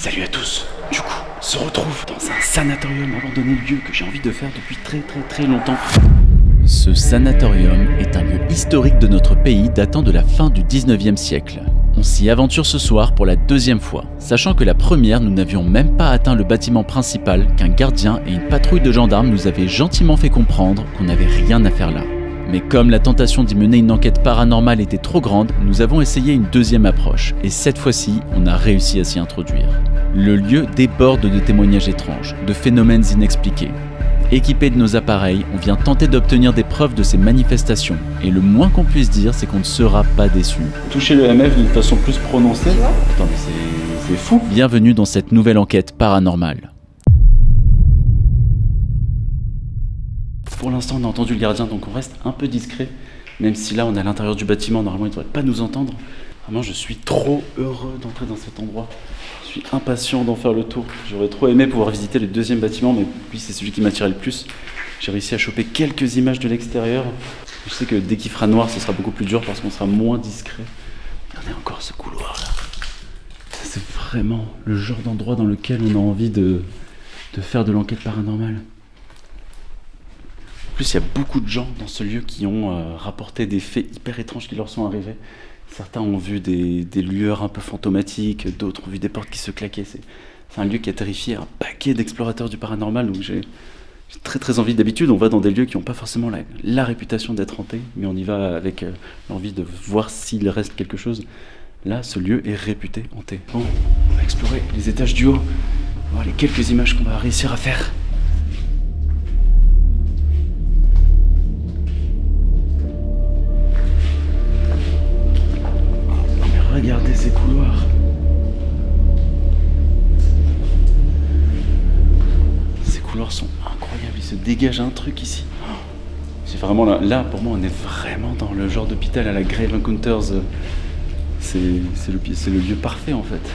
Salut à tous. Du coup, on se retrouve dans un sanatorium abandonné, lieu que j'ai envie de faire depuis très longtemps. Ce sanatorium est un lieu historique de notre pays datant de la fin du 19e siècle. On s'y aventure ce soir pour la deuxième fois, sachant que la première, nous n'avions même pas atteint le bâtiment principal qu'un gardien et une patrouille de gendarmes nous avaient gentiment fait comprendre qu'on n'avait rien à faire là. Mais comme la tentation d'y mener une enquête paranormale était trop grande, nous avons essayé une deuxième approche, et cette fois-ci, on a réussi à s'y introduire. Le lieu déborde de témoignages étranges, de phénomènes inexpliqués. Équipés de nos appareils, on vient tenter d'obtenir des preuves de ces manifestations, et le moins qu'on puisse dire, c'est qu'on ne sera pas déçu. Toucher le MF d'une façon plus prononcée. Attends, mais c'est fou. Bienvenue dans cette nouvelle enquête paranormale. Pour l'instant, on a entendu le gardien, donc on reste un peu discret. Même si là, on est à l'intérieur du bâtiment, normalement, il ne devrait pas nous entendre. Vraiment, je suis trop heureux d'entrer dans cet endroit. Je suis impatient d'en faire le tour. J'aurais trop aimé pouvoir visiter le deuxième bâtiment, mais lui, c'est celui qui m'attirait le plus. J'ai réussi à choper quelques images de l'extérieur. Je sais que dès qu'il fera noir, ce sera beaucoup plus dur parce qu'on sera moins discret. Regardez encore ce couloir-là. C'est vraiment le genre d'endroit dans lequel on a envie de faire de l'enquête paranormale. En plus, il y a beaucoup de gens dans ce lieu qui ont rapporté des faits hyper étranges qui leur sont arrivés. Certains ont vu des lueurs un peu fantomatiques, d'autres ont vu des portes qui se claquaient. C'est un lieu qui a terrifié un paquet d'explorateurs du paranormal, donc j'ai très envie. D'habitude, on va dans des lieux qui n'ont pas forcément la réputation d'être hantés, mais on y va avec l'envie de voir s'il reste quelque chose. Là, ce lieu est réputé hanté. Bon, on va explorer les étages du haut, voir les quelques images qu'on va réussir à faire. Regardez ces couloirs. Ces couloirs sont incroyables, il se dégage un truc ici. C'est vraiment là, pour moi, on est vraiment dans le genre d'hôpital à la Grave Encounters. C'est le lieu parfait en fait.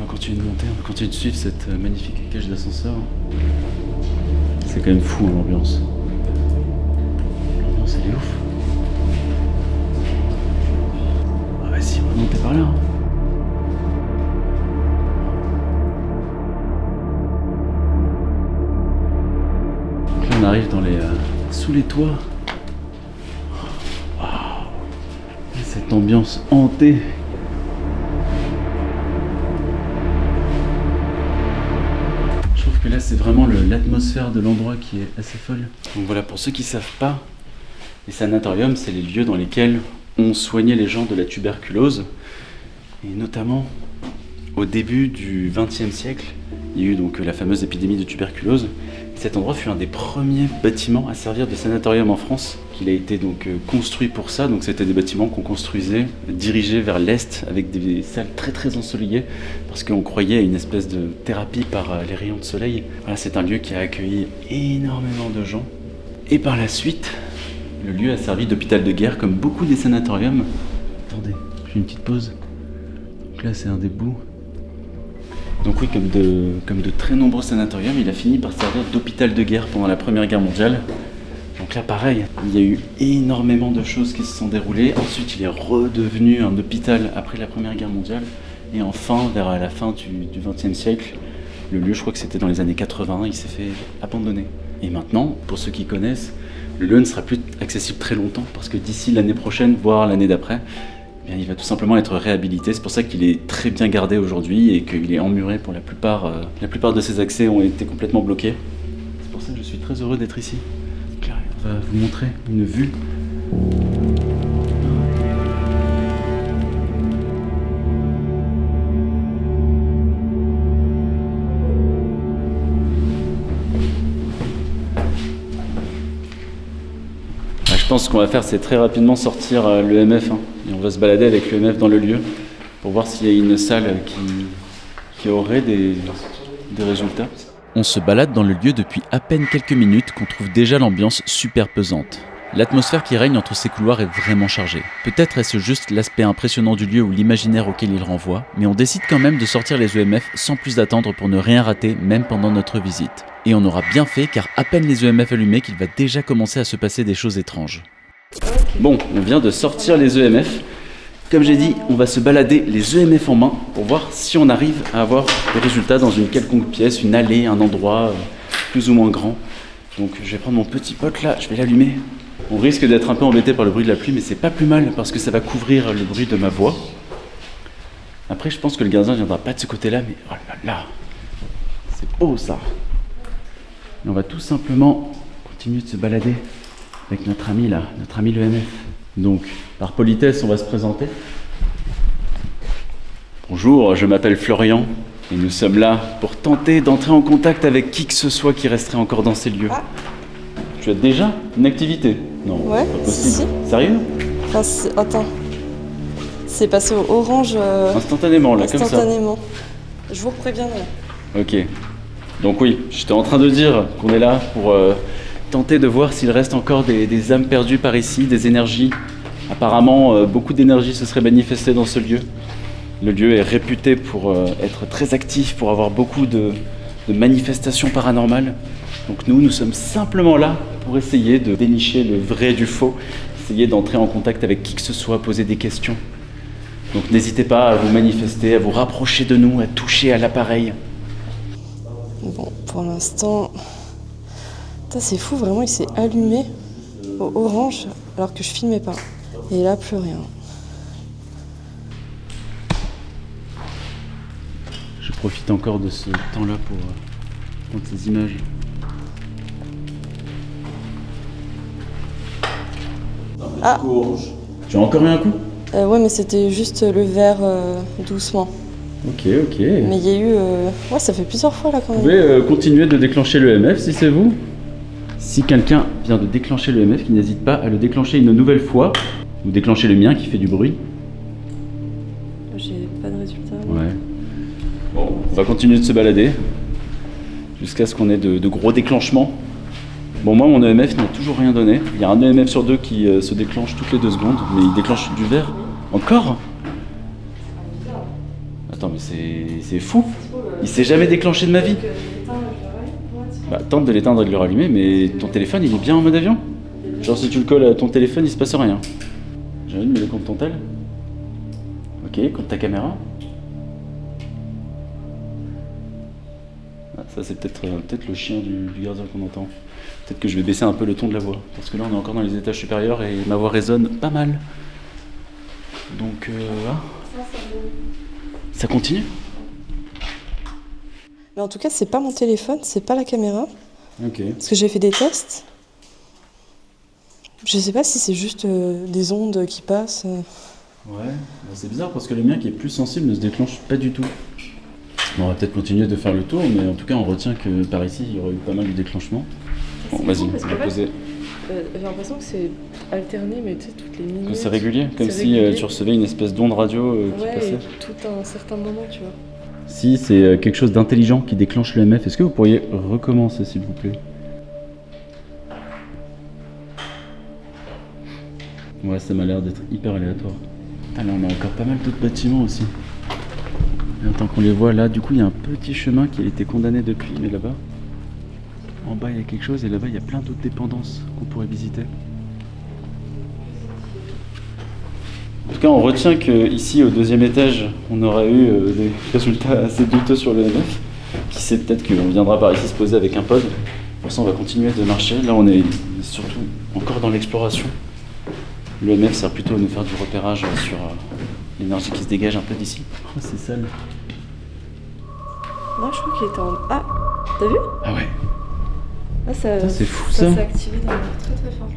On va continuer de monter, on va continuer de suivre cette magnifique cage d'ascenseur. C'est quand même fou l'ambiance. L'ambiance elle est ouf. Si on va monter par là. Donc là on arrive dans sous les toits. Wow. Cette ambiance hantée. Je trouve que là c'est vraiment l'atmosphère de l'endroit qui est assez folle. Donc voilà, pour ceux qui ne savent pas, les sanatoriums c'est les lieux dans lesquels on soignait les gens de la tuberculose, et notamment au début du XXe siècle, il y a eu donc la fameuse épidémie de tuberculose. Cet endroit fut un des premiers bâtiments à servir de sanatorium en France, qu'il a été donc construit pour ça. Donc c'était des bâtiments qu'on construisait dirigés vers l'est avec des salles très ensoleillées parce qu'on croyait à une espèce de thérapie par les rayons de soleil. Voilà, c'est un lieu qui a accueilli énormément de gens. Et par la suite, le lieu a servi d'hôpital de guerre comme beaucoup des sanatoriums. Attendez, je fais une petite pause. Donc là c'est un des bouts. Donc oui, comme de très nombreux sanatoriums, il a fini par servir d'hôpital de guerre pendant la Première Guerre mondiale. Donc là pareil, il y a eu énormément de choses qui se sont déroulées. Ensuite il est redevenu un hôpital après la Première Guerre mondiale. Et enfin, vers la fin du XXe siècle, le lieu, je crois que c'était dans les années 80, il s'est fait abandonner. Et maintenant, pour ceux qui connaissent, le lieu ne sera plus accessible très longtemps parce que d'ici l'année prochaine, voire l'année d'après, eh bien, il va tout simplement être réhabilité. C'est pour ça qu'il est très bien gardé aujourd'hui et qu'il est emmuré pour la plupart. La plupart de ses accès ont été complètement bloqués. C'est pour ça que je suis très heureux d'être ici. Donc là, on va vous montrer une vue. Je pense qu'on va faire, c'est très rapidement sortir le MF, et on va se balader avec le MF dans le lieu pour voir s'il y a une salle qui aurait des résultats. On se balade dans le lieu depuis à peine quelques minutes qu'on trouve déjà l'ambiance super pesante. L'atmosphère qui règne entre ces couloirs est vraiment chargée. Peut-être est-ce juste l'aspect impressionnant du lieu ou l'imaginaire auquel il renvoie, mais on décide quand même de sortir les EMF sans plus attendre pour ne rien rater, même pendant notre visite. Et on aura bien fait car à peine les EMF allumés qu'il va déjà commencer à se passer des choses étranges. Bon, on vient de sortir les EMF. Comme j'ai dit, on va se balader les EMF en main pour voir si on arrive à avoir des résultats dans une quelconque pièce, une allée, un endroit plus ou moins grand. Donc je vais prendre mon petit pot là, je vais l'allumer. On risque d'être un peu embêté par le bruit de la pluie, mais c'est pas plus mal parce que ça va couvrir le bruit de ma voix. Après, je pense que le gardien ne viendra pas de ce côté-là, mais oh là là, c'est beau ça. Et on va tout simplement continuer de se balader avec notre ami là, notre ami l'EMF. Donc, par politesse, on va se présenter. Bonjour, je m'appelle Florian et nous sommes là pour tenter d'entrer en contact avec qui que ce soit qui resterait encore dans ces lieux. Tu as déjà une activité? Non, ouais, c'est pas possible. Si. Sérieux? Enfin, attends. C'est passé au orange. Instantanément, là, comme ça. Instantanément. Je vous préviendrai. Ok. Donc oui, j'étais en train de dire qu'on est là pour tenter de voir s'il reste encore des âmes perdues par ici, des énergies. Apparemment, beaucoup d'énergie se serait manifestée dans ce lieu. Le lieu est réputé pour être très actif, pour avoir beaucoup de manifestations paranormales. Donc nous sommes simplement là pour essayer de dénicher le vrai du faux, essayer d'entrer en contact avec qui que ce soit, poser des questions. Donc n'hésitez pas à vous manifester, à vous rapprocher de nous, à toucher à l'appareil. Bon, pour l'instant... C'est fou, vraiment, il s'est allumé au orange alors que je filmais pas. Et là, plus rien. Je profite encore de ce temps-là pour prendre ces images. Ah. Tu as encore eu un coup? Ouais, mais c'était juste le verre doucement. Ok. Mais il y a eu... Ouais, ça fait plusieurs fois là quand même. Vous pouvez continuer de déclencher l'EMF si c'est vous. Si quelqu'un vient de déclencher l'EMF, qu'il n'hésite pas à le déclencher une nouvelle fois, ou déclencher le mien qui fait du bruit. J'ai pas de résultat. Ouais. Bon, on va continuer de se balader jusqu'à ce qu'on ait de gros déclenchements. Bon, moi, mon EMF n'a toujours rien donné. Il y a un EMF sur deux qui se déclenche toutes les 2 secondes, mais il déclenche du vert. Encore? Attends, mais c'est fou. Il s'est jamais déclenché de ma vie. Bah, tente de l'éteindre et de le rallumer, mais ton téléphone, il est bien en mode avion? Genre, si tu le colles à ton téléphone, il se passe rien. J'allume le compte ton tel. Ok, compte ta caméra. Ah, ça, c'est peut-être le chien du gardien qu'on entend. Peut-être que je vais baisser un peu le ton de la voix, parce que là, on est encore dans les étages supérieurs et ma voix résonne pas mal. Donc, ça continue? Mais en tout cas, c'est pas mon téléphone, c'est pas la caméra. Ok. Parce que j'ai fait des tests. Je sais pas si c'est juste des ondes qui passent. Ouais, bah c'est bizarre parce que le mien qui est plus sensible ne se déclenche pas du tout. Bon, on va peut-être continuer de faire le tour, mais en tout cas, on retient que par ici, il y aurait eu pas mal de déclenchements. Bon, vas-y, on va poser. J'ai l'impression que c'est alterné, mais tu sais, toutes les minutes. Que c'est régulier, comme si tu recevais une espèce d'onde radio qui passait. Ouais, tout à un certain moment, tu vois. Si c'est quelque chose d'intelligent qui déclenche l'EMF, est-ce que vous pourriez recommencer s'il vous plaît? Ouais, ça m'a l'air d'être hyper aléatoire. Ah là, on a encore pas mal d'autres bâtiments aussi. Et tant qu'on les voit là, du coup il y a un petit chemin qui a été condamné depuis, mais là-bas, en bas il y a quelque chose et là-bas il y a plein d'autres dépendances qu'on pourrait visiter. En tout cas, on retient qu'ici, au 2e étage, on aura eu des résultats assez douteux sur l'EMF. Qui sait, peut-être qu'on viendra par ici se poser avec un pod. Pour ça, on va continuer de marcher. Là, on est surtout encore dans l'exploration. L'EMF sert plutôt à nous faire du repérage sur l'énergie qui se dégage un peu d'ici. Oh, c'est sale. Moi, je trouve qu'il était en... Ah, t'as vu? Ah ouais. Ah, ça c'est fou, ça. Ça s'est activé d'un manière très très fort.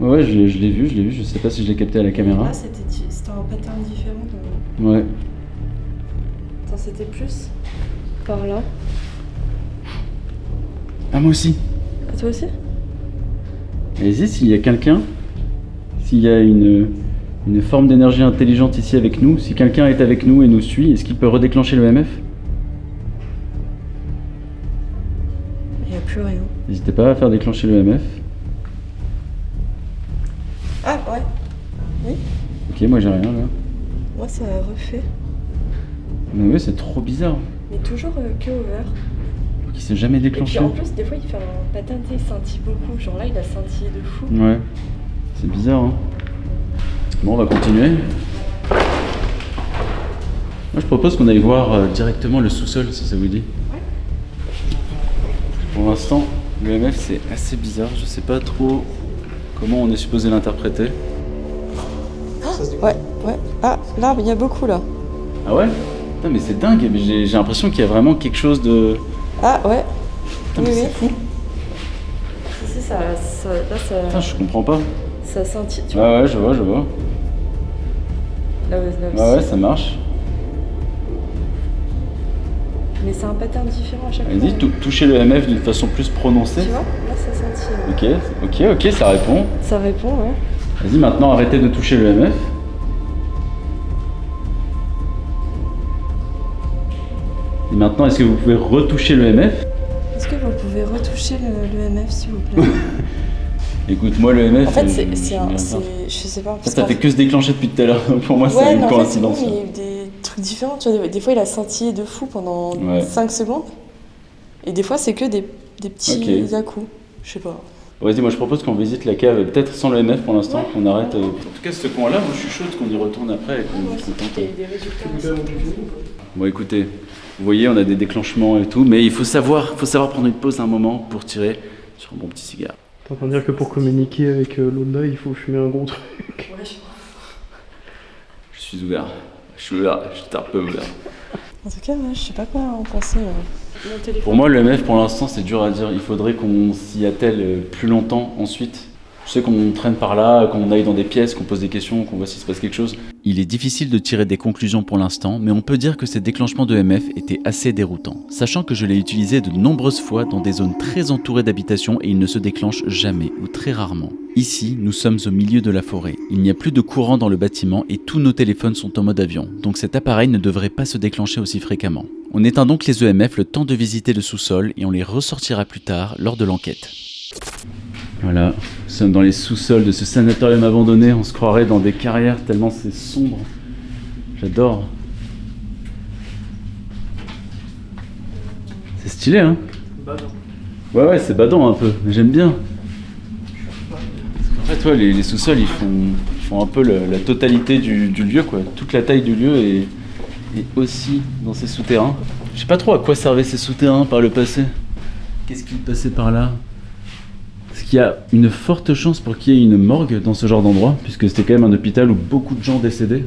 Ouais, je l'ai vu, je sais pas si je l'ai capté à la caméra. Là, c'était un pattern différent. Ouais. Attends, c'était plus par là. Ah, moi aussi. À toi aussi? Allez-y, s'il y a quelqu'un, s'il y a une forme d'énergie intelligente ici avec nous, si quelqu'un est avec nous et nous suit, est-ce qu'il peut redéclencher l'EMF? Il n'y a plus rien. N'hésitez pas à faire déclencher l'EMF. Ah, ouais. Oui. Ok, moi j'ai rien là. Moi, ça a refait. Mais ouais, c'est trop bizarre. Mais toujours que au vert. Donc il s'est jamais déclenché. Et puis en plus, des fois, il fait un pattern, il scintille beaucoup. Genre là, il a scintillé de fou. Ouais. C'est bizarre, hein. Bon, on va continuer. Moi je propose qu'on aille voir directement le sous-sol si ça vous dit. Ouais. Pour l'instant, l'EMF c'est assez bizarre, je sais pas trop comment on est supposé l'interpréter. Ouais. Ah, là, il y a beaucoup là. Ah ouais? Putain, mais c'est dingue, mais j'ai l'impression qu'il y a vraiment quelque chose de... Ah ouais. Putain, mais c'est fou. Si, ça, là, ça... Putain, je comprends pas. Ça scintille, tu vois. vois. Ouais, je vois. Là aussi. Ouais, ça marche. Mais c'est un pattern différent à chaque fois. Vas-y, toucher le MF d'une façon plus prononcée. Tu vois, là ça scintille. Ok, ça répond. Ça répond, ouais. Vas-y, maintenant arrêtez de toucher le MF. Et maintenant, est-ce que vous pouvez retoucher le MF? Est-ce que vous pouvez retoucher le MF s'il vous plaît? Écoute, moi le MF... En fait, je sais pas. Ça fait que se déclencher depuis tout à l'heure. Pour moi, c'est une coïncidence. Ouais, mais il y a eu des trucs différents. Tu vois, des fois, il a scintillé de fou pendant 5 secondes. Et des fois, c'est que des petits à-coups. Je sais pas. Vas-y, moi je propose qu'on visite la cave, peut-être sans le MF pour l'instant, qu'on arrête. En tout cas, ce coin-là, moi je suis chaude qu'on y retourne après et qu'on tente. Des résultats. Bon, écoutez, vous voyez, on a des déclenchements et tout, mais il faut savoir prendre une pause un moment pour tirer sur un bon petit cigare. T'es en train de dire que pour communiquer avec l'autre là, il faut fumer un gros truc. Ouais, je pense. Je suis ouvert. Je suis un peu ouvert. En tout cas, je sais pas quoi en penser. Pour moi, le MF, pour l'instant, c'est dur à dire. Il faudrait qu'on s'y attelle plus longtemps ensuite. Je sais qu'on traîne par là, qu'on aille dans des pièces, qu'on pose des questions, qu'on voit s'il se passe quelque chose. Il est difficile de tirer des conclusions pour l'instant, mais on peut dire que ces déclenchements de MF étaient assez déroutants, sachant que je l'ai utilisé de nombreuses fois dans des zones très entourées d'habitations et il ne se déclenche jamais ou très rarement. Ici, nous sommes au milieu de la forêt. Il n'y a plus de courant dans le bâtiment et tous nos téléphones sont en mode avion, donc cet appareil ne devrait pas se déclencher aussi fréquemment. On éteint donc les EMF le temps de visiter le sous-sol et on les ressortira plus tard lors de l'enquête. Voilà, nous sommes dans les sous-sols de ce sanatorium abandonné, on se croirait dans des carrières tellement c'est sombre. J'adore. C'est stylé, hein? Badant. Ouais, c'est badant un peu, mais j'aime bien. En fait, les sous-sols, ils font un peu la totalité du lieu, quoi. Toute la taille du lieu est aussi dans ces souterrains. Je sais pas trop à quoi servaient ces souterrains par le passé. Qu'est-ce qui passait par là? Est-ce qu'il y a une forte chance pour qu'il y ait une morgue dans ce genre d'endroit, puisque c'était quand même un hôpital où beaucoup de gens décédaient.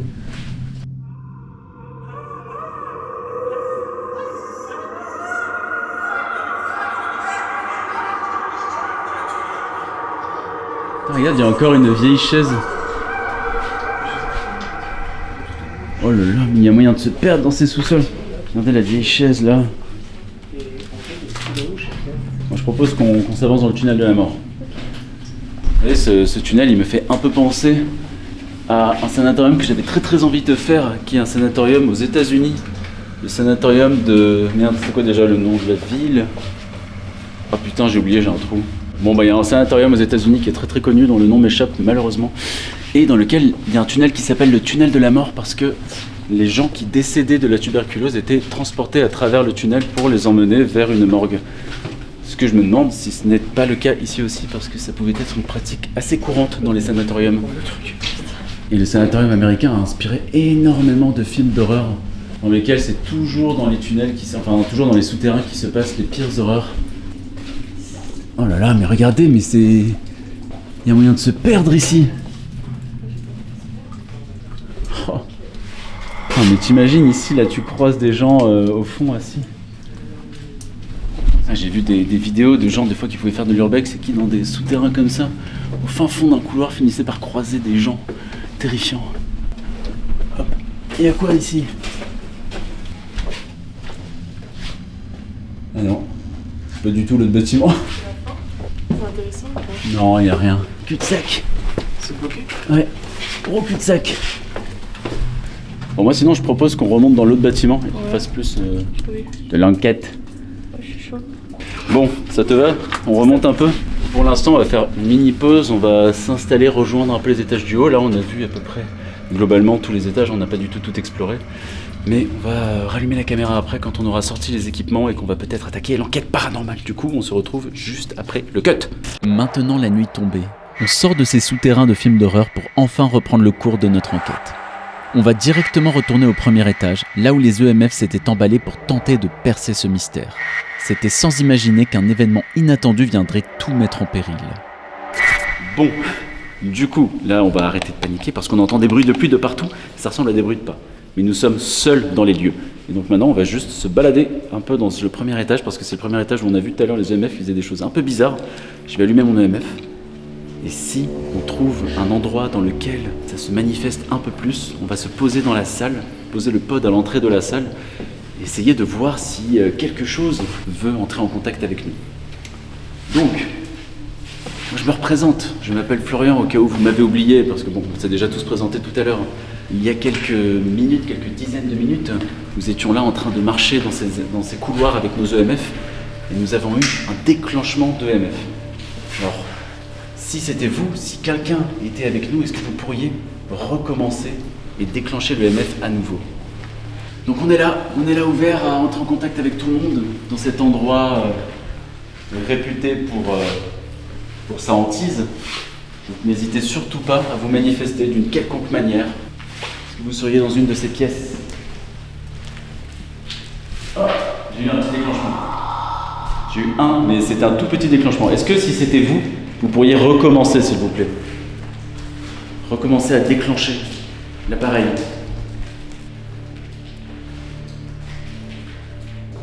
Putain, regarde, il y a encore une vieille chaise. Oh là là, mais il y a moyen de se perdre dans ces sous-sols. Regardez la vieille chaise là. Moi, je propose qu'on s'avance dans le tunnel de la mort. Vous voyez, ce tunnel, il me fait un peu penser à un sanatorium que j'avais très envie de faire, qui est un sanatorium aux États-Unis. Le sanatorium de... Merde, c'est quoi déjà le nom de la ville? Oh putain, j'ai oublié, j'ai un trou. Bon, bah, il y a un sanatorium aux États-Unis qui est très connu, dont le nom m'échappe malheureusement, et dans lequel il y a un tunnel qui s'appelle le tunnel de la mort parce que les gens qui décédaient de la tuberculose étaient transportés à travers le tunnel pour les emmener vers une morgue. Ce que je me demande si ce n'est pas le cas ici aussi, parce que ça pouvait être une pratique assez courante dans les sanatoriums. Et le sanatorium américain a inspiré énormément de films d'horreur, dans lesquels c'est toujours dans les tunnels, toujours dans les souterrains qui se passent les pires horreurs. Oh là là, mais regardez, mais c'est... Il y a moyen de se perdre ici. Oh. Oh, mais t'imagines ici, là tu croises des gens au fond assis. J'ai vu des vidéos de gens des fois qui pouvaient faire de l'urbex et qui dans des souterrains comme ça, au fin fond d'un couloir, finissaient par croiser des gens terrifiants. Hop, et à quoi ici? Ah non, pas du tout l'autre bâtiment. C'est intéressant ou pas? Non, il n'y a rien. Cul-de-sac. C'est bloqué? Ouais, gros cul-de-sac. Bon, moi sinon je propose qu'on remonte dans l'autre bâtiment et qu'on fasse plus de l'enquête. Je suis chaud. Bon, ça te va? On remonte un peu? Pour l'instant, on va faire une mini pause, on va s'installer, rejoindre un peu les étages du haut. Là, on a vu à peu près, globalement, tous les étages, on n'a pas du tout exploré. Mais on va rallumer la caméra après quand on aura sorti les équipements et qu'on va peut-être attaquer l'enquête paranormale. Du coup, on se retrouve juste après le cut. Maintenant la nuit tombée, on sort de ces souterrains de films d'horreur pour enfin reprendre le cours de notre enquête. On va directement retourner au premier étage, là où les EMF s'étaient emballés pour tenter de percer ce mystère. C'était sans imaginer qu'un événement inattendu viendrait tout mettre en péril. Bon, du coup, là on va arrêter de paniquer parce qu'on entend des bruits de pluie de partout, ça ressemble à des bruits de pas. Mais nous sommes seuls dans les lieux. Et donc maintenant on va juste se balader un peu dans le premier étage parce que c'est le premier étage où on a vu tout à l'heure les EMF faisaient des choses un peu bizarres. Je vais allumer mon EMF. Et si on trouve un endroit dans lequel ça se manifeste un peu plus, on va se poser dans la salle, poser le pod à l'entrée de la salle, et essayer de voir si quelque chose veut entrer en contact avec nous. Donc, moi je me représente, je m'appelle Florian au cas où vous m'avez oublié, parce que bon, on s'est déjà tous présentés tout à l'heure. Il y a quelques minutes, quelques dizaines de minutes, nous étions là en train de marcher dans ces couloirs avec nos EMF, et nous avons eu un déclenchement d'EMF. Alors, si c'était vous, si quelqu'un était avec nous, est-ce que vous pourriez recommencer et déclencher le EMF à nouveau? Donc on est là ouvert à entrer en contact avec tout le monde dans cet endroit réputé pour sa hantise. Donc n'hésitez surtout pas à vous manifester d'une quelconque manière. Est-ce que vous seriez dans une de ces pièces? Oh, j'ai eu un petit déclenchement. J'ai eu un, mais c'est un tout petit déclenchement. Est-ce que si c'était vous, vous pourriez recommencer, s'il vous plaît? Recommencer à déclencher l'appareil.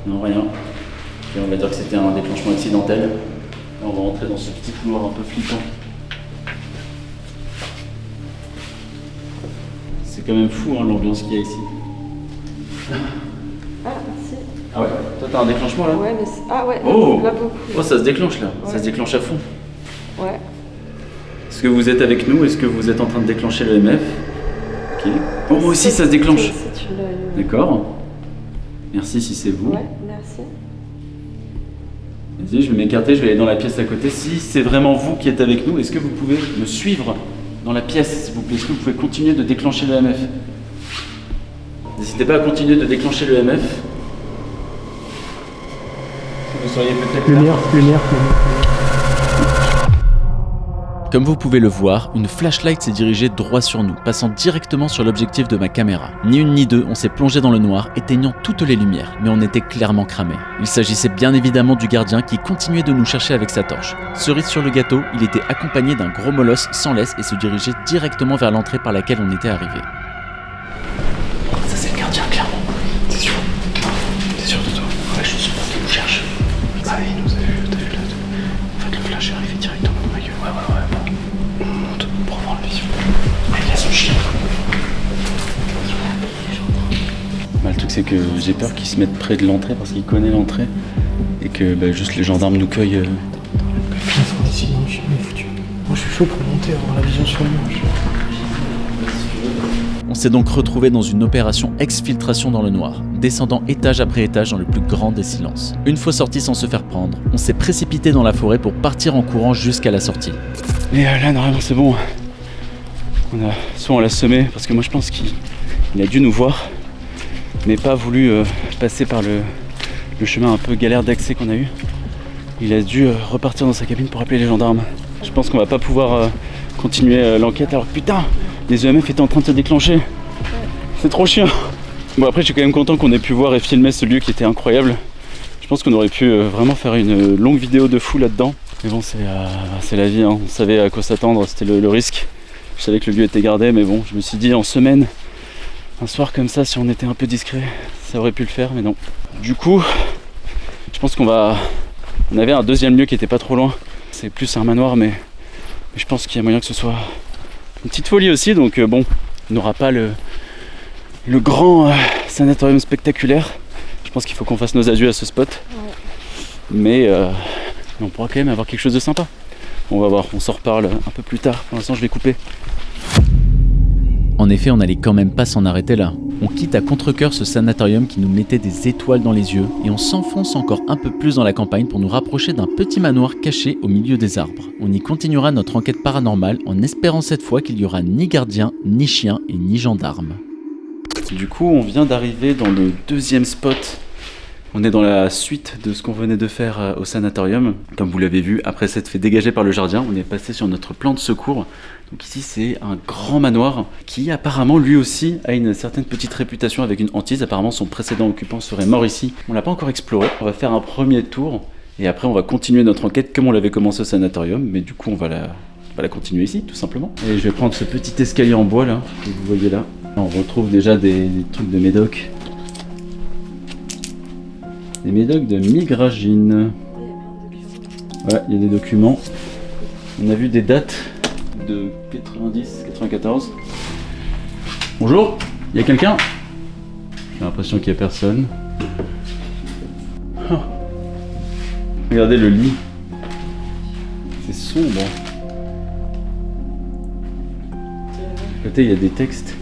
Non, rien. Et on va dire que c'était un déclenchement accidentel. Là, on va rentrer dans ce petit couloir un peu flippant. C'est quand même fou, hein, l'ambiance qu'il y a ici. Ah, merci. Ah ouais, toi t'as un déclenchement là? Ouais, mais c'est... Ah ouais, Oh, là beaucoup. oh, ça se déclenche là, Ouais. ça se déclenche à fond. Ouais. Est-ce que vous êtes avec nous? Est-ce que vous êtes en train de déclencher le MF? Ok. Oh, moi aussi ça se déclenche. Si tu l'as eu. D'accord. Merci si c'est vous. Ouais, merci. Vas-y, je vais m'écarter, je vais aller dans la pièce à côté. Si c'est vraiment vous qui êtes avec nous, est-ce que vous pouvez me suivre dans la pièce, s'il vous plaît? Est-ce que vous pouvez continuer de déclencher le MF? N'hésitez pas à continuer de déclencher le MF. Est-ce que vous seriez peut-être là? Lumière. Comme vous pouvez le voir, une flashlight s'est dirigée droit sur nous, passant directement sur l'objectif de ma caméra. Ni une ni deux, on s'est plongé dans le noir, éteignant toutes les lumières, mais on était clairement cramés. Il s'agissait bien évidemment du gardien qui continuait de nous chercher avec sa torche. Cerise sur le gâteau, il était accompagné d'un gros molosse sans laisse et se dirigeait directement vers l'entrée par laquelle on était arrivé. Ça c'est le gardien, clairement. T'es sûr? T'es sûr de toi? Ouais, je suis sûr qu'il nous cherche. Ah, il nous a vu, t'as vu là. En fait, le flash est arrivé directement dans ma gueule. Ouais. On monte pour voir la vision. Ah, il a son chien. Bah, le truc, c'est que j'ai peur qu'il se mette près de l'entrée parce qu'il connaît l'entrée et que juste les gendarmes nous cueillent. Sinon, je suis foutu. Moi, je suis chaud pour monter, avoir la vision sur le mur. On s'est donc retrouvé dans une opération exfiltration dans le noir, descendant étage après étage dans le plus grand des silences. Une fois sorti sans se faire prendre, on s'est précipité dans la forêt pour partir en courant jusqu'à la sortie. Et là, normalement, c'est bon. Soit on l'a semé, parce que moi je pense qu'il a dû nous voir, mais pas voulu passer par le chemin un peu galère d'accès qu'on a eu. Il a dû repartir dans sa cabine pour appeler les gendarmes. Je pense qu'on va pas pouvoir continuer l'enquête alors que putain, les EMF étaient en train de se déclencher. C'est trop chiant. Bon, après je suis quand même content qu'on ait pu voir et filmer ce lieu qui était incroyable. Je pense qu'on aurait pu vraiment faire une longue vidéo de fou là-dedans. Mais bon, c'est la vie, hein. On savait à quoi s'attendre, c'était le risque. Je savais que le lieu était gardé, mais bon, je me suis dit en semaine, un soir comme ça, si on était un peu discret, ça aurait pu le faire, mais non. Du coup, je pense on avait un deuxième lieu qui était pas trop loin. C'est plus un manoir, mais je pense qu'il y a moyen que ce soit une petite folie aussi, donc bon, on n'aura pas le grand sanatorium spectaculaire. Je pense qu'il faut qu'on fasse nos adieux à ce spot. Ouais. Mais on pourra quand même avoir quelque chose de sympa. On va voir, on s'en reparle un peu plus tard. Pour l'instant, je vais couper. En effet, on n'allait quand même pas s'en arrêter là. On quitte à contre-cœur ce sanatorium qui nous mettait des étoiles dans les yeux et on s'enfonce encore un peu plus dans la campagne pour nous rapprocher d'un petit manoir caché au milieu des arbres. On y continuera notre enquête paranormale en espérant cette fois qu'il n'y aura ni gardien, ni chien et ni gendarme. Du coup, on vient d'arriver dans le deuxième spot On est dans la suite de ce qu'on venait de faire au sanatorium. Comme vous l'avez vu, après s'être fait dégager par le gardien, on est passé sur notre plan de secours. Donc ici, c'est un grand manoir qui apparemment, lui aussi, a une certaine petite réputation avec une hantise. Apparemment, son précédent occupant serait mort ici. On l'a pas encore exploré. On va faire un premier tour et après, on va continuer notre enquête comme on l'avait commencé au sanatorium. Mais du coup, on va la continuer ici, tout simplement. Et je vais prendre ce petit escalier en bois là, que vous voyez là. On retrouve déjà des trucs de médoc. Des médocs de migragine. Ouais, il y a des documents. On a vu des dates de 90, 94. Bonjour, il y a quelqu'un? J'ai l'impression qu'il n'y a personne. Oh. Regardez le lit. C'est sombre. À côté, il y a des textes.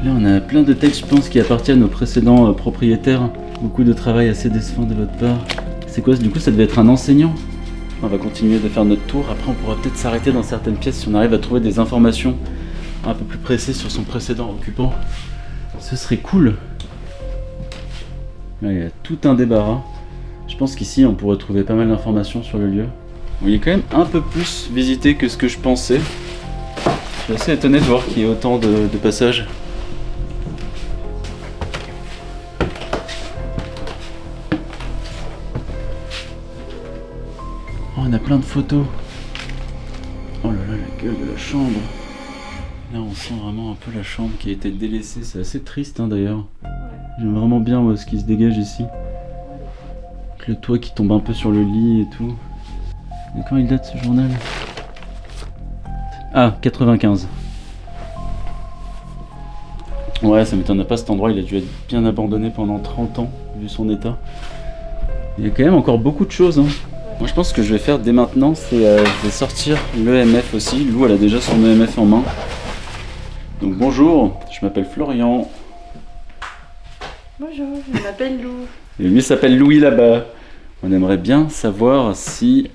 Là, on a plein de textes, je pense, qui appartiennent aux précédents propriétaires. Beaucoup de travail assez décevant de votre part. C'est quoi? Du coup, ça devait être un enseignant. On va continuer de faire notre tour. Après, on pourra peut-être s'arrêter dans certaines pièces si on arrive à trouver des informations un peu plus précises sur son précédent occupant. Ce serait cool. Là, il y a tout un débarras. Je pense qu'ici, on pourrait trouver pas mal d'informations sur le lieu. Bon, il est quand même un peu plus visité que ce que je pensais. Je suis assez étonné de voir qu'il y ait autant de passages. Oh, on a plein de photos. Oh là là, la gueule de la chambre. Là, on sent vraiment un peu la chambre qui a été délaissée. C'est assez triste, hein, d'ailleurs. J'aime vraiment bien moi, ce qui se dégage ici. Avec le toit qui tombe un peu sur le lit et tout. Et quand il date ce journal? Ah, 95. Ouais, ça m'étonne pas, cet endroit, il a dû être bien abandonné pendant 30 ans, vu son état. Il y a quand même encore beaucoup de choses, hein. Moi je pense que ce que je vais faire dès maintenant, c'est je vais sortir l'EMF aussi. Lou, elle a déjà son EMF en main. Donc bonjour, je m'appelle Florian. Bonjour, je m'appelle Lou. Et lui s'appelle Louis là-bas. On aimerait bien savoir si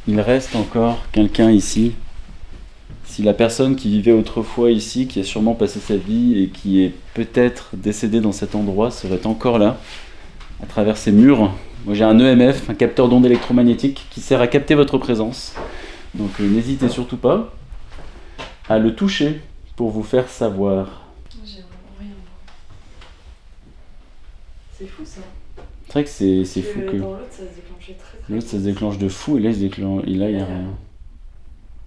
il reste encore quelqu'un ici. Si la personne qui vivait autrefois ici, qui a sûrement passé sa vie et qui est peut-être décédée dans cet endroit, serait encore là, à travers ces murs. Moi j'ai un EMF, un capteur d'ondes électromagnétiques qui sert à capter votre présence. Donc n'hésitez surtout pas à le toucher pour vous faire savoir. J'ai vraiment rien. C'est fou ça. C'est vrai que c'est fou que... Dans l'autre ça se déclenchait très L'autre ça se déclenche de fou et là il n'y a rien.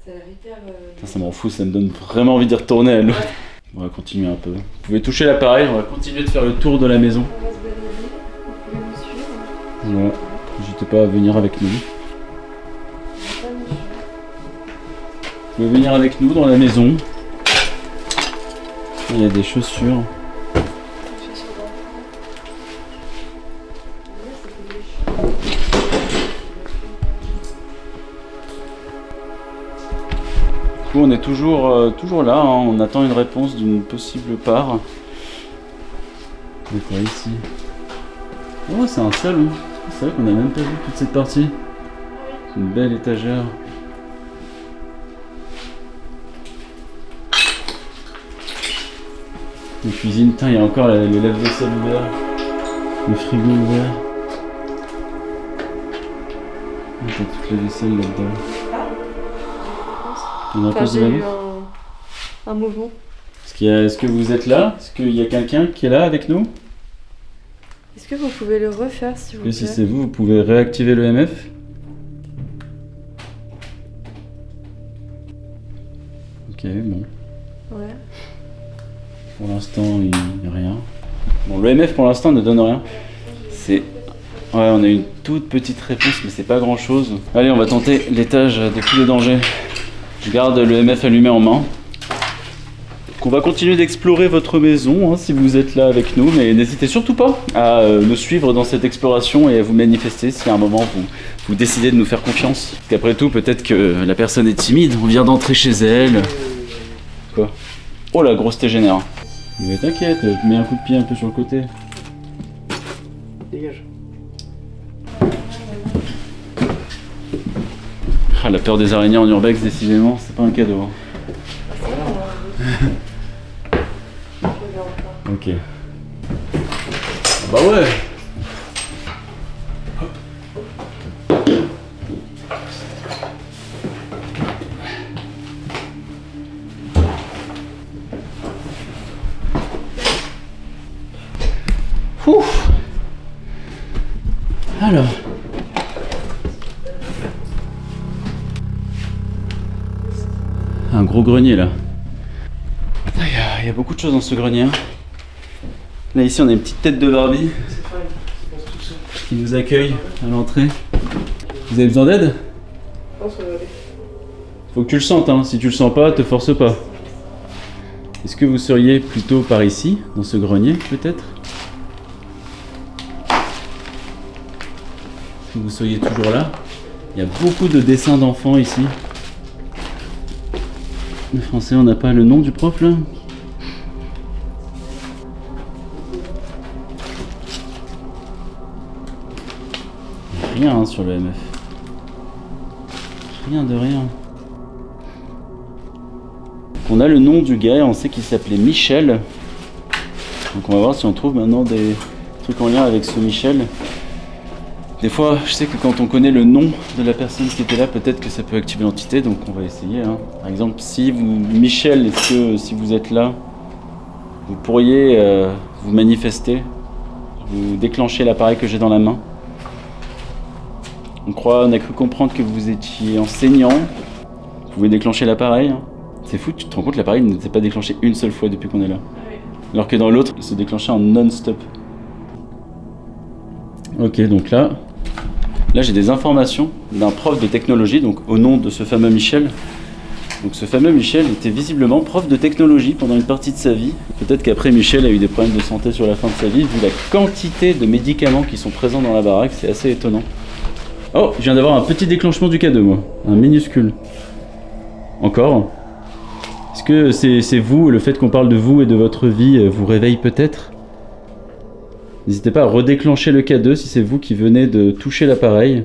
Ça a l'air hyper... Putain, ça m'en fout, ça me donne vraiment envie d'y retourner à l'autre. On va continuer un peu. Vous pouvez toucher l'appareil, on va continuer de faire le tour de la maison. On va se balader, vous pouvez me suivre. Ouais, n'hésitez pas à venir avec nous. Vous pouvez venir avec nous dans la maison. Il y a des chaussures. Du coup, on est toujours là, hein. On attend une réponse d'une possible part. On est quoi ici? Oh, c'est un salon. C'est vrai qu'on n'a même pas vu toute cette partie. C'est une belle étagère. La cuisine, putain, il y a encore le lave-vaisselle ouvert. Le frigo ouvert. T'as toute la vaisselle là-dedans. Enfin, j'ai eu un mouvement. Est-ce que vous êtes là? Est-ce qu'il y a quelqu'un qui est là avec nous? Est-ce que vous pouvez le refaire s'il vous plaît? Si c'est vous, vous pouvez réactiver le MF. Ok, bon. Ouais. Pour l'instant, il n'y a rien. Bon, le MF pour l'instant ne donne rien. C'est... Ouais, on a une toute petite réponse, mais c'est pas grand chose. Allez, on va tenter l'étage des plus de danger. Je garde le MF allumé en main. On va continuer d'explorer votre maison, hein, si vous êtes là avec nous, mais n'hésitez surtout pas à nous suivre dans cette exploration et à vous manifester si à un moment vous décidez de nous faire confiance. Parce qu'après tout, peut-être que la personne est timide, on vient d'entrer chez elle. Quoi? Oh la grosse tégénère. Mais t'inquiète, je mets un coup de pied un peu sur le côté. Dégage. Ah, la peur des araignées en urbex, décidément, c'est pas un cadeau. Hein. Ok. Bah ouais. Ouf. Alors. Un gros grenier là. Il y a beaucoup de choses dans ce grenier. Là ici on a une petite tête de Barbie qui nous accueille à l'entrée. Vous avez besoin d'aide? Non, ça va aller. Faut que tu le sentes, hein. Si tu le sens pas, te force pas. Est-ce que vous seriez plutôt par ici, dans ce grenier peut-être? Est-ce que vous seriez toujours là? Il y a beaucoup de dessins d'enfants ici. Le français, on n'a pas le nom du prof là? Rien hein, sur le MF. Rien de rien. On a le nom du gars, on sait qu'il s'appelait Michel. Donc on va voir si on trouve maintenant des trucs en lien avec ce Michel. Des fois, je sais que quand on connaît le nom de la personne qui était là, peut-être que ça peut activer l'entité, donc on va essayer. Hein. Par exemple, si vous, Michel, est-ce que si vous êtes là, vous pourriez vous manifester, vous déclencher l'appareil que j'ai dans la main. On a cru comprendre que vous étiez enseignant. Vous pouvez déclencher l'appareil. Hein. C'est fou, tu te rends compte, l'appareil ne s'est pas déclenché une seule fois depuis qu'on est là. Alors que dans l'autre, il se déclenchait en non-stop. Ok, donc là j'ai des informations d'un prof de technologie, donc au nom de ce fameux Michel. Donc ce fameux Michel était visiblement prof de technologie pendant une partie de sa vie. Peut-être qu'après Michel a eu des problèmes de santé sur la fin de sa vie, vu la quantité de médicaments qui sont présents dans la baraque, c'est assez étonnant. Oh, je viens d'avoir un petit déclenchement du K2, moi. Un minuscule. Encore. Est-ce que c'est vous, le fait qu'on parle de vous et de votre vie, vous réveille peut-être? N'hésitez pas à redéclencher le K2 si c'est vous qui venez de toucher l'appareil.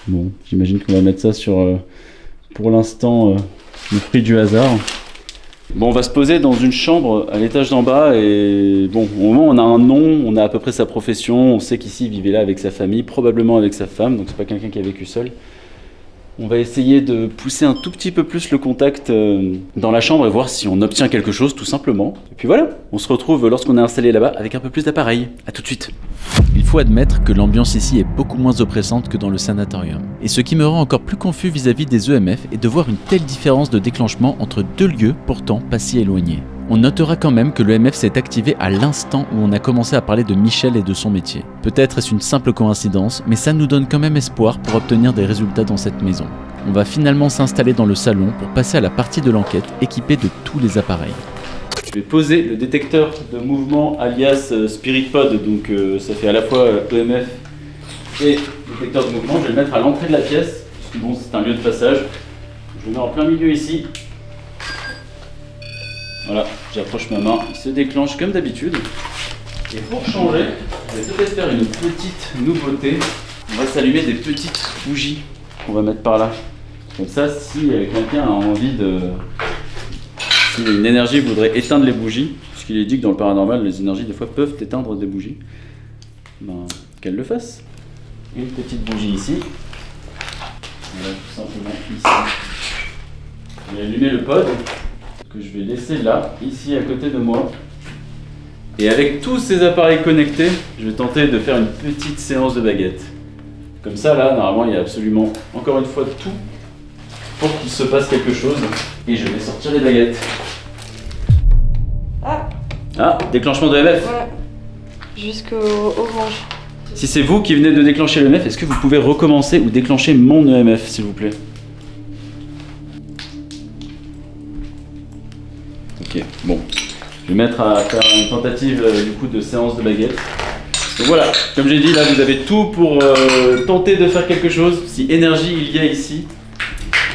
Bon, j'imagine qu'on va mettre ça sur, pour l'instant, le fruit du hasard. Bon, on va se poser dans une chambre à l'étage d'en bas et bon, au moment où on a un nom, on a à peu près sa profession, on sait qu'ici il vivait là avec sa famille, probablement avec sa femme, donc c'est pas quelqu'un qui a vécu seul. On va essayer de pousser un tout petit peu plus le contact dans la chambre et voir si on obtient quelque chose tout simplement. Et puis voilà, on se retrouve lorsqu'on est installé là-bas avec un peu plus d'appareils. A tout de suite. Il faut admettre que l'ambiance ici est beaucoup moins oppressante que dans le sanatorium. Et ce qui me rend encore plus confus vis-à-vis des EMF est de voir une telle différence de déclenchement entre deux lieux pourtant pas si éloignés. On notera quand même que le MF s'est activé à l'instant où on a commencé à parler de Michel et de son métier. Peut-être est-ce une simple coïncidence, mais ça nous donne quand même espoir pour obtenir des résultats dans cette maison. On va finalement s'installer dans le salon pour passer à la partie de l'enquête équipée de tous les appareils. Je vais poser le détecteur de mouvement alias Spirit Pod, donc ça fait à la fois EMF et détecteur de mouvement. Je vais le mettre à l'entrée de la pièce, parce que bon, c'est un lieu de passage. Je le mets en plein milieu ici. Voilà, j'approche ma main, il se déclenche comme d'habitude. Et pour changer, je vais peut-être faire une petite nouveauté. On va s'allumer des petites bougies qu'on va mettre par là. Comme ça, si quelqu'un a envie de... Si une énergie voudrait éteindre les bougies, puisqu'il est dit que dans le paranormal, les énergies des fois peuvent éteindre des bougies, ben, qu'elle le fasse. Une petite bougie ici. Voilà, tout simplement ici. Je vais allumer le pod, que je vais laisser là, ici à côté de moi. Et avec tous ces appareils connectés, je vais tenter de faire une petite séance de baguette. Comme ça, là, normalement, il y a absolument, encore une fois, tout pour qu'il se passe quelque chose. Et je vais sortir les baguettes. Ah, déclenchement de MF. Voilà. Jusqu'au orange. Si c'est vous qui venez de déclencher le EMF, est-ce que vous pouvez recommencer ou déclencher mon EMF, s'il vous plaît? Ok, bon. Je vais mettre à faire une tentative du coup de séance de baguette. Donc voilà, comme j'ai dit, là vous avez tout pour tenter de faire quelque chose. Si énergie il y a ici,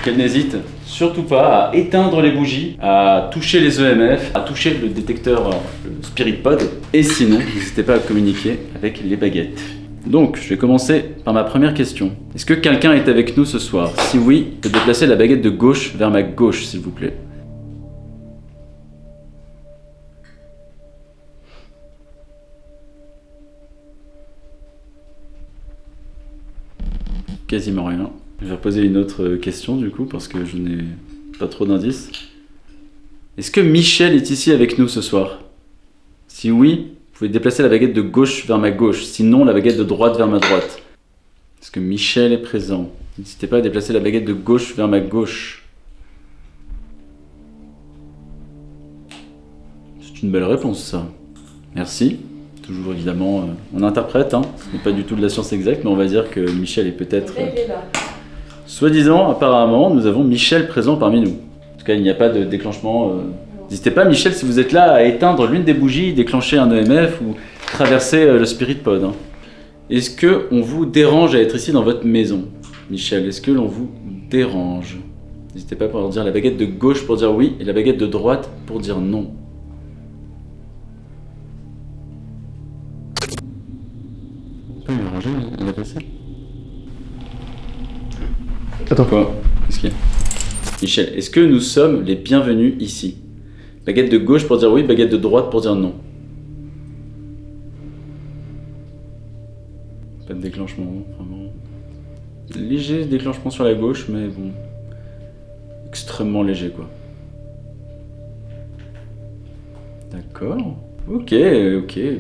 qu'elle n'hésite surtout pas à éteindre les bougies, à toucher les EMF, à toucher le détecteur le Spirit Pod. Et sinon, n'hésitez pas à communiquer avec les baguettes. Donc, je vais commencer par ma première question. Est-ce que quelqu'un est avec nous ce soir? Si oui, je vais déplacer la baguette de gauche vers ma gauche, s'il vous plaît. Quasiment rien. Je vais reposer une autre question du coup parce que je n'ai pas trop d'indices. Est-ce que Michel est ici avec nous ce soir? Si oui, vous pouvez déplacer la baguette de gauche vers ma gauche. Sinon, la baguette de droite vers ma droite. Est-ce que Michel est présent? N'hésitez pas à déplacer la baguette de gauche vers ma gauche. C'est une belle réponse ça. Merci. Toujours évidemment, on interprète, hein. Ce n'est pas du tout de la science exacte, mais on va dire que Michel est peut-être... Soi-disant, apparemment, nous avons Michel présent parmi nous. En tout cas, il n'y a pas de déclenchement. N'hésitez pas, Michel, si vous êtes là, à éteindre l'une des bougies, déclencher un EMF ou traverser le Spirit Pod. Hein. Est-ce qu'on vous dérange à être ici dans votre maison? Michel, est-ce que l'on vous dérange? N'hésitez pas à dire la baguette de gauche pour dire oui et la baguette de droite pour dire non. Pas me déranger, on va passer. Attends. Quoi? Qu'est-ce qu'il y a? Michel, est-ce que nous sommes les bienvenus ici? Baguette de gauche pour dire oui, baguette de droite pour dire non. Pas de déclenchement, vraiment. Léger déclenchement sur la gauche, mais bon. Extrêmement léger, quoi. D'accord. Ok,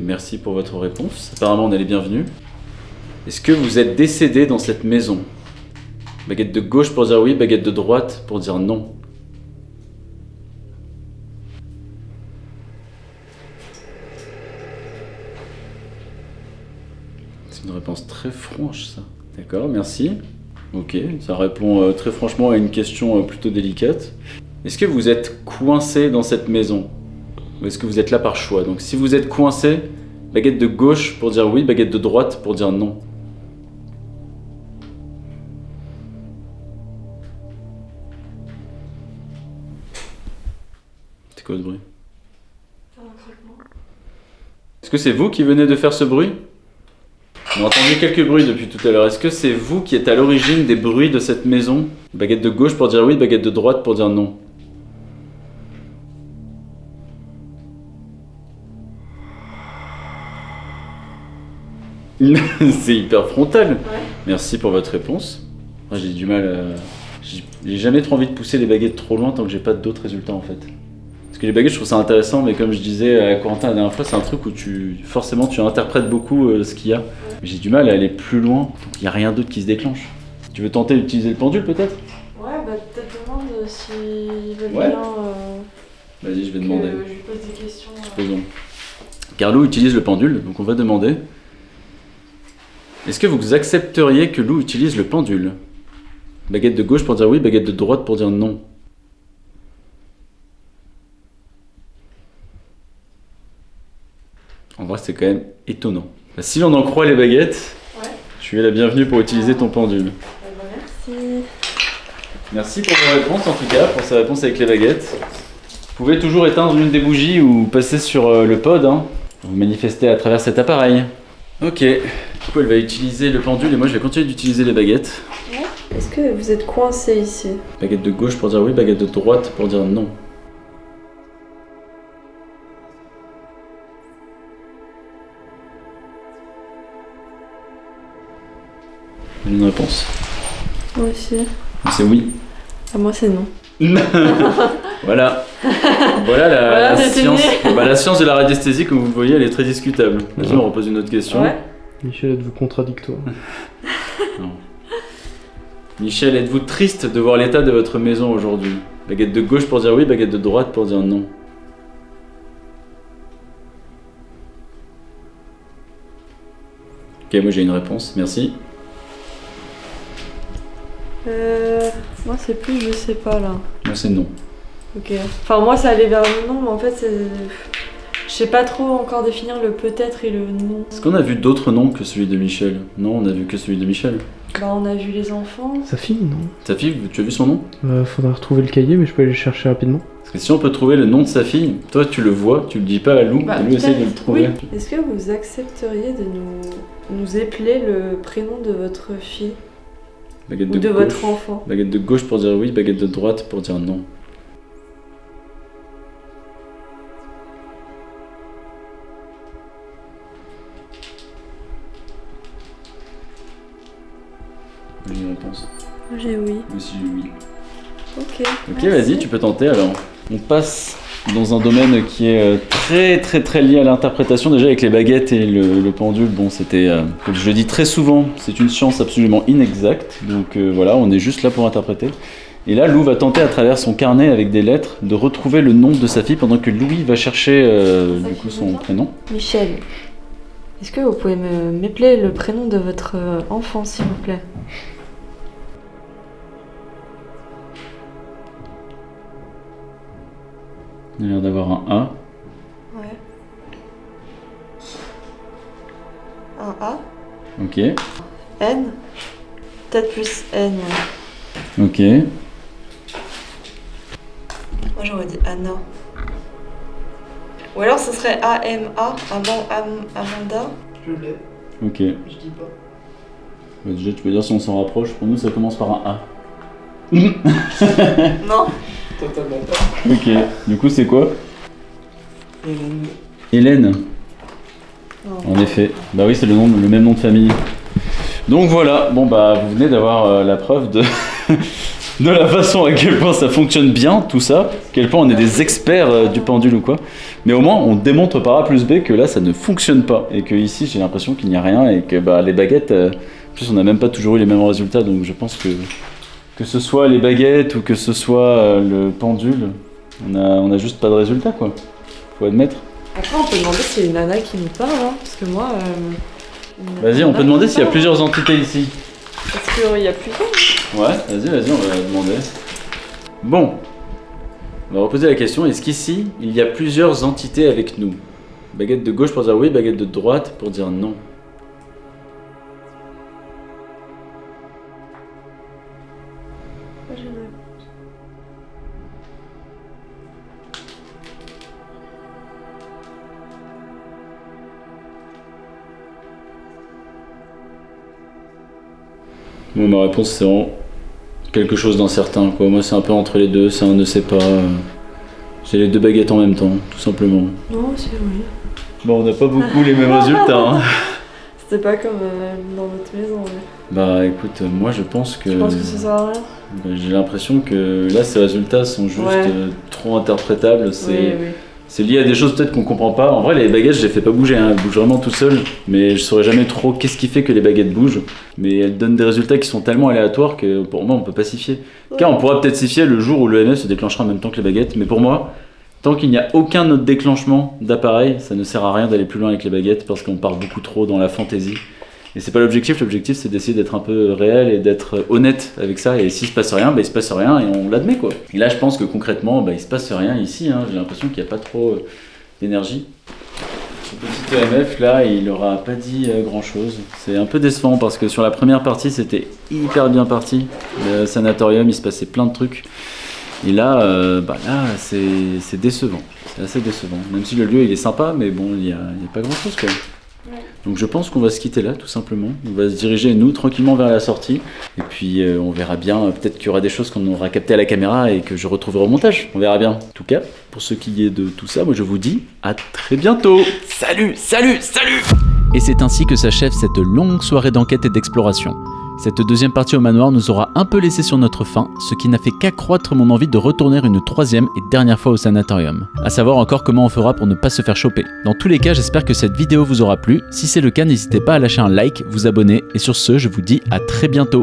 merci pour votre réponse. Apparemment, on est les bienvenus. Est-ce que vous êtes décédé dans cette maison? Baguette de gauche pour dire oui, baguette de droite pour dire non. C'est une réponse très franche, ça. D'accord, merci. Ok, ça répond très franchement à une question plutôt délicate. Est-ce que vous êtes coincé dans cette maison? Ou est-ce que vous êtes là par choix? Donc si vous êtes coincé, baguette de gauche pour dire oui, baguette de droite pour dire non. C'est quoi ce bruit? C'est un craquement. Est-ce que c'est vous qui venez de faire ce bruit? On a entendu quelques bruits depuis tout à l'heure. Est-ce que c'est vous qui êtes à l'origine des bruits de cette maison? Baguette de gauche pour dire oui, baguette de droite pour dire non. C'est hyper frontal. Ouais. Merci pour votre réponse. Moi, j'ai du mal à... J'ai jamais trop envie de pousser les baguettes trop loin tant que j'ai pas d'autres résultats en fait. Parce que les baguettes, je trouve ça intéressant, mais comme je disais à Corentin la dernière fois, c'est un truc où forcément tu interprètes beaucoup ce qu'il y a. Mais j'ai du mal à aller plus loin, donc il n'y a rien d'autre qui se déclenche. Tu veux tenter d'utiliser le pendule peut-être? Ouais, bah peut-être demande s'il veut Ouais. bien Vas-y, je vais que demander. je lui pose des questions. Supposons. Carlo utilise le pendule, donc on va demander. Est-ce que vous accepteriez que Lou utilise le pendule? Baguette de gauche pour dire oui, baguette de droite pour dire non. En vrai, c'est quand même étonnant. Bah, si l'on en croit les baguettes, Ouais. tu es la bienvenue pour utiliser ton pendule. Merci. Merci pour vos réponses en tout cas, pour sa réponse avec les baguettes. Vous pouvez toujours éteindre l'une des bougies ou passer sur le pod. Hein. Vous manifestez à travers cet appareil. Ok, du coup elle va utiliser le pendule et moi je vais continuer d'utiliser les baguettes. Ouais. Est-ce que vous êtes coincé ici? Baguette de gauche pour dire oui, baguette de droite pour dire non. Une réponse. Moi aussi. C'est oui. Ah, moi c'est non. Voilà. Voilà la Voilà, c'est science. fini. Bah, la science de la radiesthésie, comme vous le voyez, elle est très discutable. Vas-y, on repose une autre question. Ouais. Michel, êtes-vous contradictoire? Non. Michel, êtes-vous triste de voir l'état de votre maison aujourd'hui? Baguette de gauche pour dire oui, baguette de droite pour dire non. Ok, moi j'ai une réponse, merci. Moi c'est plus je sais pas là. Moi c'est non. Ok. Enfin moi ça allait vers le non, mais en fait c'est... Je sais pas trop encore définir le peut-être et le non. Est-ce qu'on a vu d'autres noms que celui de Michel? Non, on a vu que celui de Michel. Bah on a vu les enfants. Sa fille, non? Sa fille, tu as vu son nom? Faudra retrouver le cahier, mais je peux aller le chercher rapidement. Parce que si on peut trouver le nom de sa fille, toi tu le vois, tu le dis pas à Lou, Bah, et Lou essaie de le peut-être, trouver. oui. Est-ce que vous accepteriez de nous épeler le prénom de votre fille? Baguette Ou de de gauche. votre enfant? Baguette de gauche pour dire oui, baguette de droite pour dire non. j'ai une réponse. Moi j'ai oui. Moi aussi j'ai oui. Ok. Ok, vas-y, tu peux tenter alors. On passe dans un domaine qui est très lié à l'interprétation. Déjà avec les baguettes et le pendule, bon c'était, comme je le dis très souvent, c'est une science absolument inexacte. Donc voilà, on est juste là pour interpréter. Et là, Lou va tenter à travers son carnet avec des lettres de retrouver le nom de sa fille pendant que Louis va chercher du coup son prénom. Michel. Est-ce que vous pouvez m'épeler le prénom de votre enfant, s'il vous plaît? Il a l'air d'avoir un A. Ouais. Un A. Ok. N. Peut-être plus N. Ok. Moi j'aurais dit Anna. Ou alors ce serait A-M-A, Amanda. Je l'ai, Ok. je dis pas. Bah, déjà, tu peux dire si on s'en rapproche. Pour nous, ça commence par un A. Non. Totalement pas. Ok. Du coup, c'est quoi? Hélène. Hélène. Non. En effet. Bah oui, c'est le même nom de famille. Donc voilà. Bon bah, vous venez d'avoir la preuve de de la façon à quel point ça fonctionne bien, tout ça. À quel point on est des experts du pendule ou quoi. Mais au moins, on démontre par A plus B que là, ça ne fonctionne pas. Et que ici, j'ai l'impression qu'il n'y a rien et que bah, les baguettes, en plus, on n'a même pas toujours eu les mêmes résultats. Donc je pense que ce soit les baguettes ou que ce soit le pendule, on a juste pas de résultat, quoi. Faut admettre. Après, on peut demander si c'est une nana qui nous parle, hein, parce que moi. Vas-y, on peut demander s'il y a plusieurs entités ici. Est-ce qu'il y a plusieurs? Ouais, vas-y, on va demander. Bon, on va reposer la question, est-ce qu'ici, il y a plusieurs entités avec nous? Baguette de gauche pour dire oui, baguette de droite pour dire non. Bon, ma réponse c'est vraiment quelque chose d'incertain, quoi. Moi c'est un peu entre les deux, c'est un ne sait pas. J'ai les deux baguettes en même temps, tout simplement. Non, c'est oui. Bon, on n'a pas beaucoup les mêmes résultats. Hein. C'était pas comme dans votre maison. Ouais. Bah écoute, moi je pense que. Je pense que ça sert à rien. Bah, j'ai l'impression que là ces résultats sont juste trop interprétables. C'est lié à des choses peut-être qu'on comprend pas. En vrai, les baguettes, je les fais pas bouger, hein. Elles bougent vraiment tout seules. Mais je saurais jamais trop qu'est-ce qui fait que les baguettes bougent. Mais elles donnent des résultats qui sont tellement aléatoires que pour moi, on peut pas s'y fier. Car on pourra peut-être s'y fier le jour où l'EMF se déclenchera en même temps que les baguettes. Mais pour moi, tant qu'il n'y a aucun autre déclenchement d'appareil, ça ne sert à rien d'aller plus loin avec les baguettes parce qu'on part beaucoup trop dans la fantaisie. Et c'est pas l'objectif c'est d'essayer d'être un peu réel et d'être honnête avec ça. Et s'il se passe rien, bah il se passe rien et on l'admet, quoi. Et là je pense que concrètement, bah il se passe rien ici, hein. J'ai l'impression qu'il n'y a pas trop d'énergie. Ce petit EMF là, il aura pas dit grand chose. C'est un peu décevant parce que sur la première partie c'était hyper bien parti. Le sanatorium, il se passait plein de trucs. Et là, là c'est décevant. C'est assez décevant. Même si le lieu il est sympa, mais bon, il y a pas grand chose, quoi. Donc je pense qu'on va se quitter là tout simplement, on va se diriger nous tranquillement vers la sortie et puis on verra bien, peut-être qu'il y aura des choses qu'on aura captées à la caméra et que je retrouverai au montage, on verra bien. En tout cas, pour ce qui est de tout ça, moi je vous dis à très bientôt. Salut. Et c'est ainsi que s'achève cette longue soirée d'enquête et d'exploration. Cette deuxième partie au manoir nous aura un peu laissé sur notre faim, ce qui n'a fait qu'accroître mon envie de retourner une troisième et dernière fois au sanatorium. À savoir encore comment on fera pour ne pas se faire choper. Dans tous les cas, j'espère que cette vidéo vous aura plu. Si c'est le cas, n'hésitez pas à lâcher un like, vous abonner, et sur ce, je vous dis à très bientôt.